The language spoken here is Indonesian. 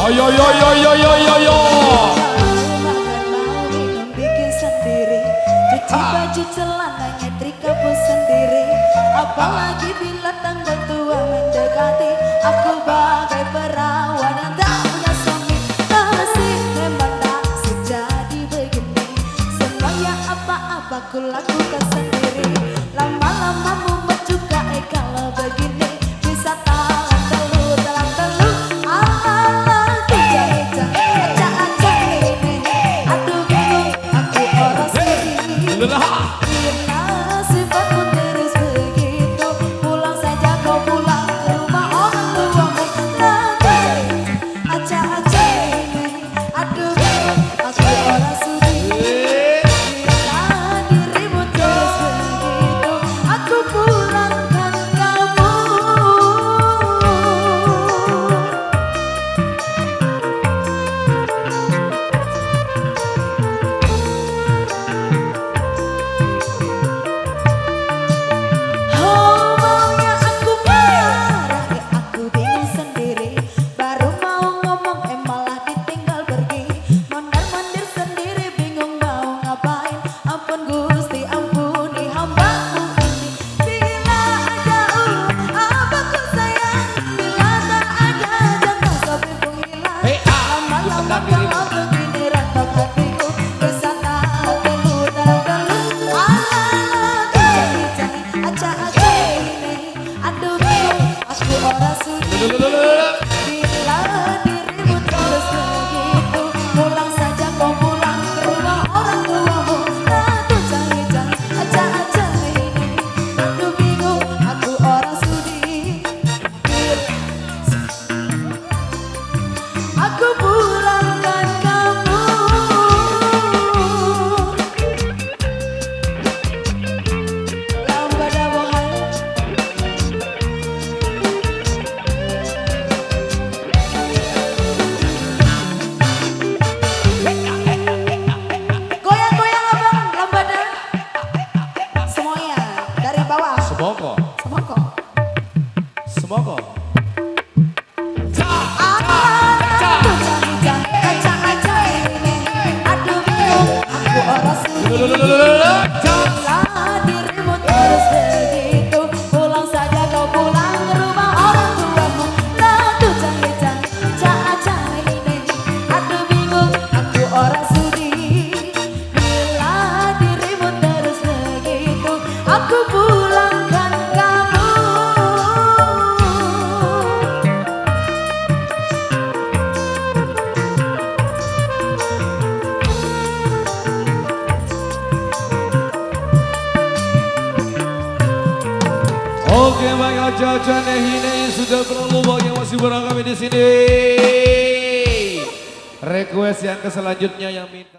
Ayo yo yo yo yo yo yo. Mau minum bikin sendiri, cuci baju celana nyetrika pun sendiri. Apalagi bila tanggal tua mendekati, aku bagai perawan yang tak punya suami. Nasib memang tak sejadi begini, semua yang apa-apa ku lakukan sendiri. Lama-lama mumet juga kalau begini, bisa tahan telur dalam telur. Alah tuja-tuja, acak-acak ini, aduh bingung aku orang sedih. Bila sifatmu terus begitu, pulang saja kau pulang ke rumah orang tuamu. Nah acak-acak ini, aduh bingung aku orang sedih. Bila dirimu terus begitu, aku pulangkan kamu. Oh maunya aku marah, aku bingung sendiri. Baru mau ngomong malah ditinggal pergi. Mondar-mandir sendiri bingung mau ngapain. Ampun Gusti ampuni hambaku ini. Bila ada abangku sayang, bila tak ada jangan sampai ku hilang. Lama-lama kalau begini rantau hatiku, kesana telur dalam telur. Alah tuja-tuja, acak-acak ini, aduh bingung aku orang sudi. Bila dirimu terus begitu, pulang saja kau pulang ke rumah orang tuamu. Nah tuja-tuja, acak-acak ini, aduh bingung aku orang sudi. Aku pulangkan kamu. Lambat bohong. Goyang-goyang abang, lambada. Semuanya dari bawah. Semoko. Semoko. Semoko. Tuja-tuja, acak-acak ini, aduh bingung aku orang sudi. Bila dirimu terus begitu, pulang saja kau pulang ke rumah orang tuamu. Nah tuja-tuja, acak-acak ini, aduh bingung aku orang sudi. Bila dirimu terus begitu, aku pulangkan kamu. Oke baik aja Nehi sudah terlalu banyak yang masih bareng kami di sini. Request yang selanjutnya yang minta.